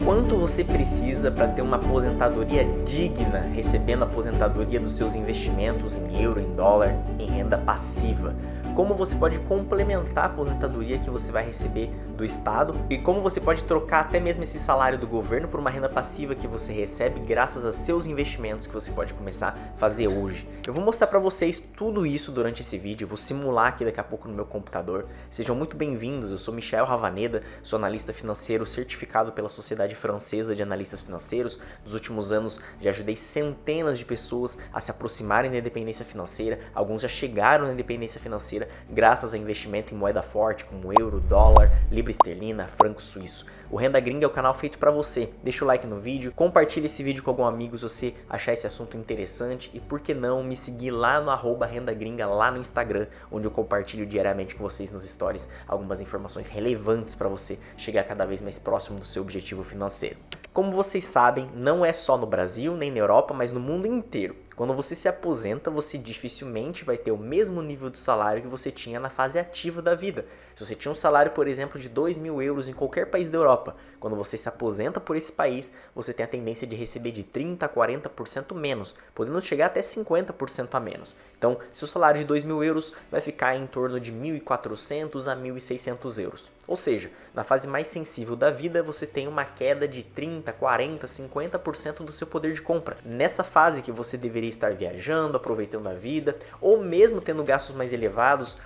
Quanto você precisa para ter uma aposentadoria digna, recebendo a aposentadoria dos seus investimentos em euro, em dólar, em renda passiva? Como você pode complementar a aposentadoria que você vai receber do Estado e como você pode trocar até mesmo esse salário do governo por uma renda passiva que você recebe graças a seus investimentos que você pode começar a fazer hoje. Eu vou mostrar para vocês tudo isso durante esse vídeo, eu vou simular aqui daqui a pouco no meu computador. Sejam muito bem-vindos, eu sou Michel Ravaneda, sou analista financeiro certificado pela Sociedade Francesa de Analistas Financeiros. Nos últimos anos já ajudei centenas de pessoas a se aproximarem da independência financeira, alguns já chegaram na independência financeira graças a investimento em moeda forte como euro, dólar, libra esterlina, franco suíço. O Renda Gringa é o canal feito para você. Deixa o like no vídeo, compartilhe esse vídeo com algum amigo se você achar esse assunto interessante e por que não me seguir lá no @Renda Gringa lá no Instagram, onde eu compartilho diariamente com vocês nos stories algumas informações relevantes para você chegar cada vez mais próximo do seu objetivo financeiro. Como vocês sabem, não é só no Brasil nem na Europa, mas no mundo inteiro. Quando você se aposenta, você dificilmente vai ter o mesmo nível de salário que você tinha na fase ativa da vida. Se você tinha um salário, por exemplo, de 2.000 euros em qualquer país da Europa, quando você se aposenta por esse país, você tem a tendência de receber de 30% a 40% menos, podendo chegar até 50% a menos. Então, seu salário de 2.000 euros vai ficar em torno de 1.400 a 1.600 euros. Ou seja, na fase mais sensível da vida, você tem uma queda de 30%, 40%, 50% do seu poder de compra. Nessa fase que você deveria estar viajando, aproveitando a vida, ou mesmo tendo gastos mais elevados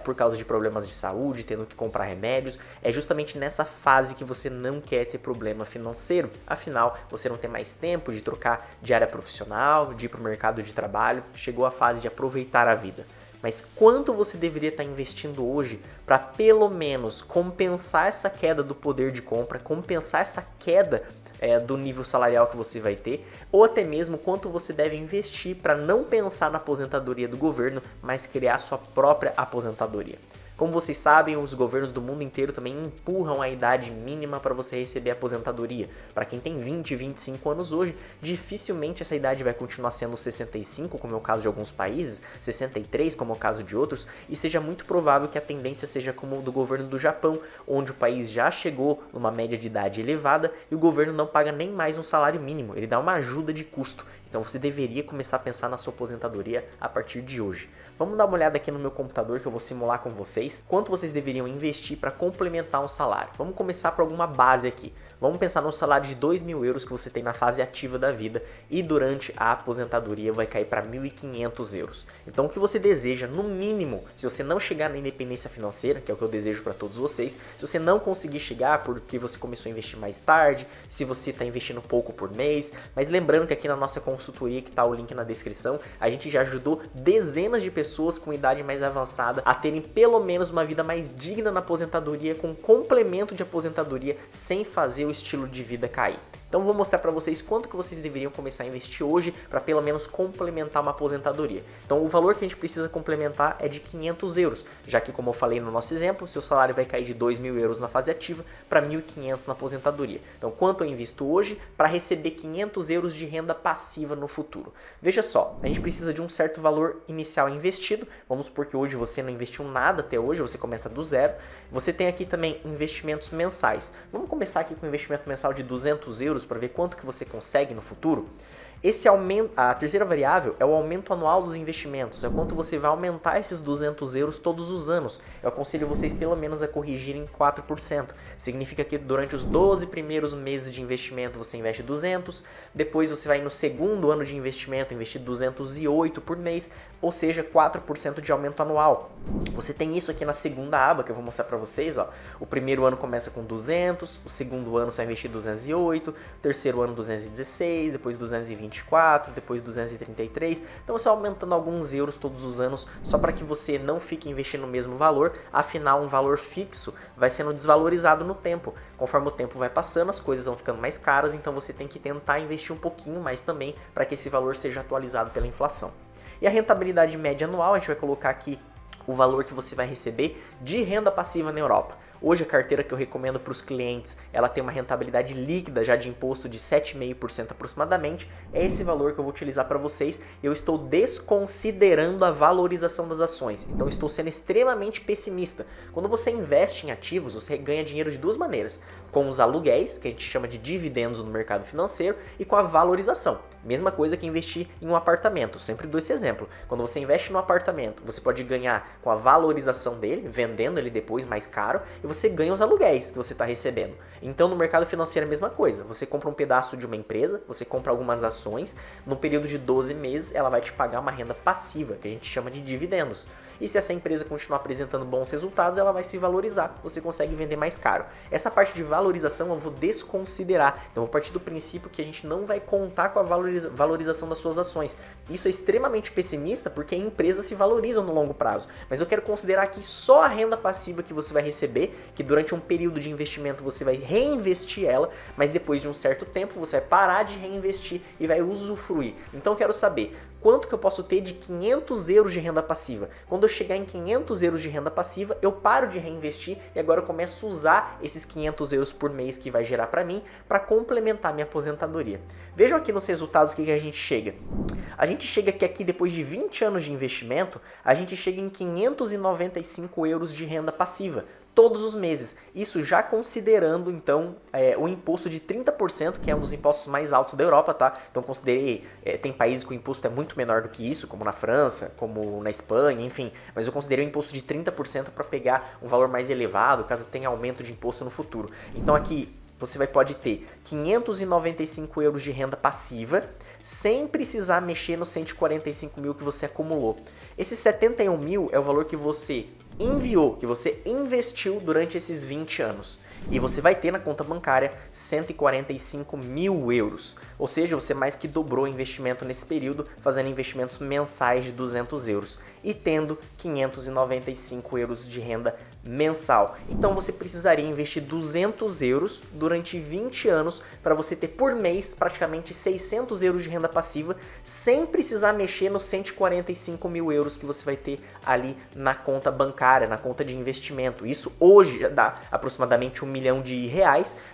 por causa de problemas de saúde, tendo que comprar remédios, é justamente nessa fase que você não quer ter problema financeiro. Afinal, você não tem mais tempo de trocar de área profissional, de ir para o mercado de trabalho, chegou a fase de aproveitar a vida. Mas quanto você deveria estar investindo hoje para pelo menos compensar essa queda do poder de compra, compensar essa queda do nível salarial que você vai ter, ou até mesmo quanto você deve investir para não pensar na aposentadoria do governo, mas criar sua própria aposentadoria. Como vocês sabem, os governos do mundo inteiro também empurram a idade mínima para você receber a aposentadoria. Para quem tem 20, 25 anos hoje, dificilmente essa idade vai continuar sendo 65, como é o caso de alguns países, 63, como é o caso de outros, e seja muito provável que a tendência seja como o do governo do Japão, onde o país já chegou numa média de idade elevada e o governo não paga nem mais um salário mínimo, ele dá uma ajuda de custo. Então você deveria começar a pensar na sua aposentadoria a partir de hoje. Vamos dar uma olhada aqui no meu computador que eu vou simular com vocês quanto vocês deveriam investir para complementar um salário. Vamos começar por alguma base aqui. Vamos pensar no salário de 2.000 euros que você tem na fase ativa da vida e durante a aposentadoria vai cair para 1.500 euros. Então o que você deseja, no mínimo, se você não chegar na independência financeira, que é o que eu desejo para todos vocês, se você não conseguir chegar porque você começou a investir mais tarde, se você está investindo pouco por mês, mas lembrando que aqui na nossa consultoria, que está o link na descrição, a gente já ajudou dezenas de pessoas com idade mais avançada a terem pelo menos uma vida mais digna na aposentadoria, com complemento de aposentadoria, sem fazer o estilo de vida cair. Então vou mostrar para vocês quanto que vocês deveriam começar a investir hoje para pelo menos complementar uma aposentadoria. Então o valor que a gente precisa complementar é de 500 euros, já que, como eu falei no nosso exemplo, seu salário vai cair de 2.000 euros na fase ativa para 1.500 na aposentadoria. Então quanto eu invisto hoje para receber 500 euros de renda passiva no futuro? Veja só, a gente precisa de um certo valor inicial investido, vamos supor que hoje você não investiu nada até hoje, você começa do zero. Você tem aqui também investimentos mensais. Vamos começar aqui com um investimento mensal de 200 euros para ver quanto que você consegue no futuro. Esse aumento, a terceira variável é o aumento anual dos investimentos, é quanto você vai aumentar esses 200 euros todos os anos. Eu aconselho vocês pelo menos a corrigirem 4%. Significa que durante os 12 primeiros meses de investimento você investe 200, depois você vai no segundo ano de investimento investir 208 por mês, ou seja, 4% de aumento anual. Você tem isso aqui na segunda aba que eu vou mostrar para vocês. Ó. O primeiro ano começa com 200, o segundo ano você vai investir 208, o terceiro ano 216, depois 224, depois 233. Então você vai aumentando alguns euros todos os anos só para que você não fique investindo o mesmo valor. Afinal, um valor fixo vai sendo desvalorizado no tempo. Conforme o tempo vai passando, as coisas vão ficando mais caras, então você tem que tentar investir um pouquinho mais também para que esse valor seja atualizado pela inflação. E a rentabilidade média anual, a gente vai colocar aqui o valor que você vai receber de renda passiva na Europa. Hoje a carteira que eu recomendo para os clientes, ela tem uma rentabilidade líquida já de imposto de 7,5% aproximadamente. É esse valor que eu vou utilizar para vocês. Eu estou desconsiderando a valorização das ações, então estou sendo extremamente pessimista. Quando você investe em ativos, você ganha dinheiro de duas maneiras: com os aluguéis, que a gente chama de dividendos no mercado financeiro, e com a valorização. Mesma coisa que investir em um apartamento. Sempre dou esse exemplo. Quando você investe no apartamento, você pode ganhar com a valorização dele, vendendo ele depois mais caro, e você ganha os aluguéis que você está recebendo. Então no mercado financeiro é a mesma coisa. Você compra um pedaço de uma empresa, você compra algumas ações, no período de 12 meses ela vai te pagar uma renda passiva, que a gente chama de dividendos. E se essa empresa continuar apresentando bons resultados, ela vai se valorizar, você consegue vender mais caro. Essa parte de valorização eu vou desconsiderar. Então eu vou partir do princípio que a gente não vai contar com a valorização das suas ações. Isso é extremamente pessimista porque empresas se valorizam no longo prazo. Mas eu quero considerar aqui só a renda passiva que você vai receber, que durante um período de investimento você vai reinvestir ela, mas depois de um certo tempo você vai parar de reinvestir e vai usufruir. Então eu quero saber quanto que eu posso ter de 500 euros de renda passiva. Quando eu chegar em 500 euros de renda passiva, eu paro de reinvestir e agora eu começo a usar esses 500 euros por mês que vai gerar para mim para complementar minha aposentadoria. Vejam aqui nos resultados o que a gente chega. A gente chega que aqui depois de 20 anos de investimento, a gente chega em 595 euros de renda passiva. Todos os meses. Isso já considerando, então, o imposto de 30%, que é um dos impostos mais altos da Europa, tá? Então, considerei, tem países que o imposto é muito menor do que isso, como na França, como na Espanha, enfim. Mas eu considerei o imposto de 30% para pegar um valor mais elevado, caso tenha aumento de imposto no futuro. Então, aqui você pode ter 595 euros de renda passiva, sem precisar mexer nos 145 mil que você acumulou. Esses 71 mil é o valor que você enviou, que você investiu durante esses 20 anos. E você vai ter na conta bancária 145 mil euros. Ou seja, você mais que dobrou o investimento nesse período, fazendo investimentos mensais de 200 euros e tendo 595 euros de renda mensal. Então você precisaria investir 200 euros durante 20 anos para você ter por mês praticamente 600 euros de renda passiva, sem precisar mexer nos 145 mil euros que você vai ter ali na conta bancária, na conta de investimento. Isso hoje já dá aproximadamente R$1 milhão,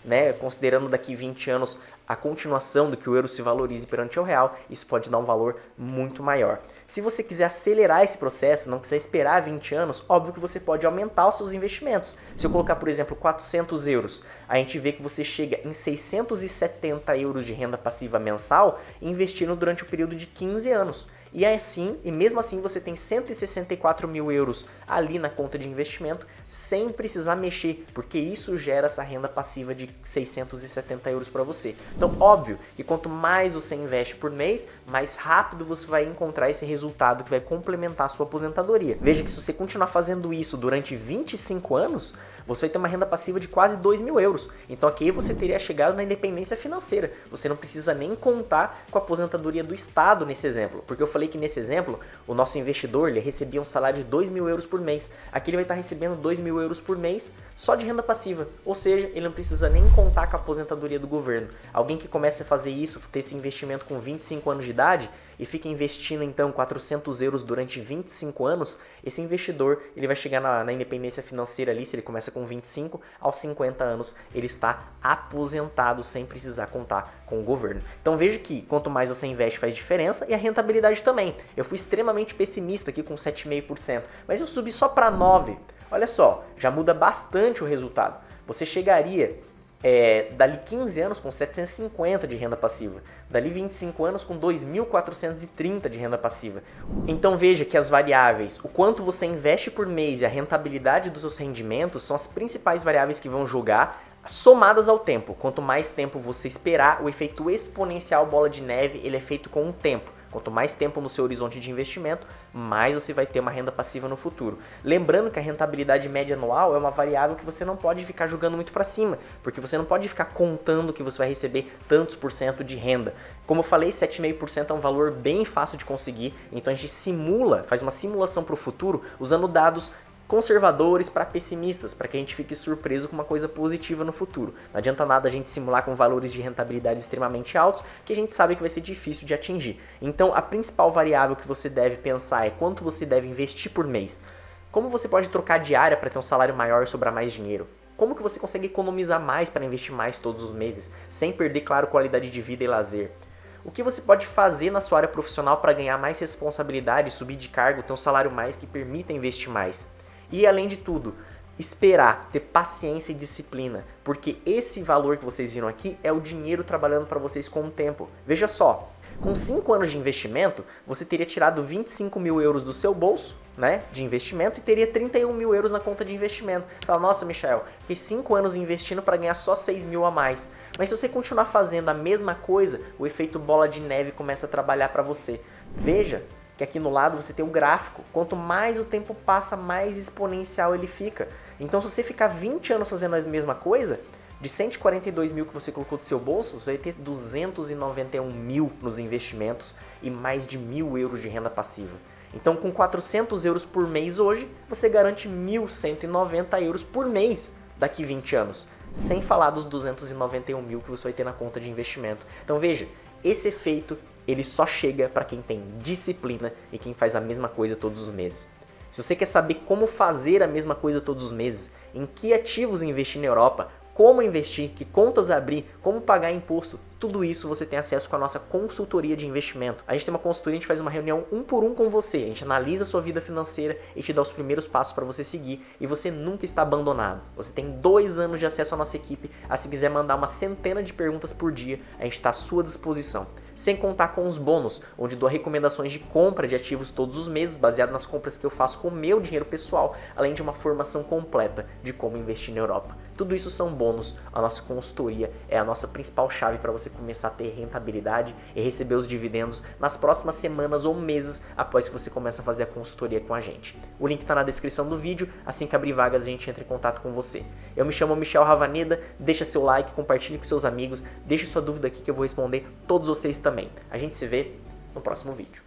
né? Considerando daqui 20 anos a continuação do que o euro se valorize perante o real, isso pode dar um valor muito maior. Se você quiser acelerar esse processo, não quiser esperar 20 anos, óbvio que você pode aumentar os seus investimentos. Se eu colocar, por exemplo, 400 euros, a gente vê que você chega em 670 euros de renda passiva mensal investindo durante o período de 15 anos. E mesmo assim você tem 164 mil euros ali na conta de investimento sem precisar mexer, porque isso gera essa renda passiva de 670 euros para você. Então, óbvio que quanto mais você investe por mês, mais rápido você vai encontrar esse resultado que vai complementar a sua aposentadoria. Veja que se você continuar fazendo isso durante 25 anos, você vai ter uma renda passiva de quase 2 mil euros. Então aqui você teria chegado na independência financeira. Você não precisa nem contar com a aposentadoria do Estado nesse exemplo. Porque eu falei que nesse exemplo, o nosso investidor ele recebia um salário de 2 mil euros por mês. Aqui ele vai estar recebendo 2 mil euros por mês só de renda passiva. Ou seja, ele não precisa nem contar com a aposentadoria do governo. Alguém que comece a fazer isso, ter esse investimento com 25 anos de idade, e fica investindo então 400 euros durante 25 anos, esse investidor ele vai chegar na independência financeira ali, se ele começa com 25, aos 50 anos ele está aposentado sem precisar contar com o governo. Então veja que quanto mais você investe faz diferença e a rentabilidade também. Eu fui extremamente pessimista aqui com 7,5%, mas eu subi só para 9%. Olha só, já muda bastante o resultado. Você chegaria dali 15 anos com 750 de renda passiva, dali 25 anos com 2.430 de renda passiva. Então veja que as variáveis, o quanto você investe por mês e a rentabilidade dos seus rendimentos são as principais variáveis que vão julgar, somadas ao tempo. Quanto mais tempo você esperar, o efeito exponencial bola de neve ele é feito com o tempo. Quanto mais tempo no seu horizonte de investimento, mais você vai ter uma renda passiva no futuro. Lembrando que a rentabilidade média anual é uma variável que você não pode ficar jogando muito para cima, porque você não pode ficar contando que você vai receber tantos por cento de renda. Como eu falei, 7,5% é um valor bem fácil de conseguir, então a gente faz uma simulação para o futuro usando dados conservadores para pessimistas, para que a gente fique surpreso com uma coisa positiva no futuro. Não adianta nada a gente simular com valores de rentabilidade extremamente altos, que a gente sabe que vai ser difícil de atingir. Então, a principal variável que você deve pensar é quanto você deve investir por mês. Como você pode trocar diária para ter um salário maior e sobrar mais dinheiro? Como que você consegue economizar mais para investir mais todos os meses, sem perder, claro, qualidade de vida e lazer? O que você pode fazer na sua área profissional para ganhar mais responsabilidade, subir de cargo, ter um salário mais que permita investir mais? E além de tudo, esperar, ter paciência e disciplina, porque esse valor que vocês viram aqui é o dinheiro trabalhando para vocês com o tempo. Veja só, com 5 anos de investimento, você teria tirado 25 mil euros do seu bolso, né, de investimento, e teria 31 mil euros na conta de investimento. Você fala, nossa, Michel, fiquei 5 anos investindo para ganhar só 6 mil a mais. Mas se você continuar fazendo a mesma coisa, o efeito bola de neve começa a trabalhar para você. Veja que aqui no lado você tem o gráfico. Quanto mais o tempo passa, mais exponencial ele fica. Então, se você ficar 20 anos fazendo a mesma coisa, de 142 mil que você colocou do seu bolso, você vai ter 291 mil nos investimentos e mais de 1.000 euros de renda passiva. Então, com 400 euros por mês hoje, você garante 1.190 euros por mês daqui 20 anos. Sem falar dos 291 mil que você vai ter na conta de investimento. Então, veja, esse efeito ele só chega para quem tem disciplina e quem faz a mesma coisa todos os meses. Se você quer saber como fazer a mesma coisa todos os meses, em que ativos investir na Europa, como investir, que contas abrir, como pagar imposto, tudo isso você tem acesso com a nossa consultoria de investimento. A gente tem uma consultoria, a gente faz uma reunião 1 por 1 com você, a gente analisa a sua vida financeira e te dá os primeiros passos para você seguir e você nunca está abandonado. Você tem 2 anos de acesso à nossa equipe, se quiser mandar uma centena de perguntas por dia, a gente está à sua disposição. Sem contar com os bônus, onde dou recomendações de compra de ativos todos os meses, baseado nas compras que eu faço com o meu dinheiro pessoal, além de uma formação completa de como investir na Europa. Tudo isso são bônus, a nossa consultoria é a nossa principal chave para você começar a ter rentabilidade e receber os dividendos nas próximas semanas ou meses após que você começa a fazer a consultoria com a gente. O link está na descrição do vídeo, assim que abrir vagas a gente entra em contato com você. Eu me chamo Michel Ravaneda, deixa seu like, compartilhe com seus amigos, deixe sua dúvida aqui que eu vou responder todos vocês também. A gente se vê no próximo vídeo.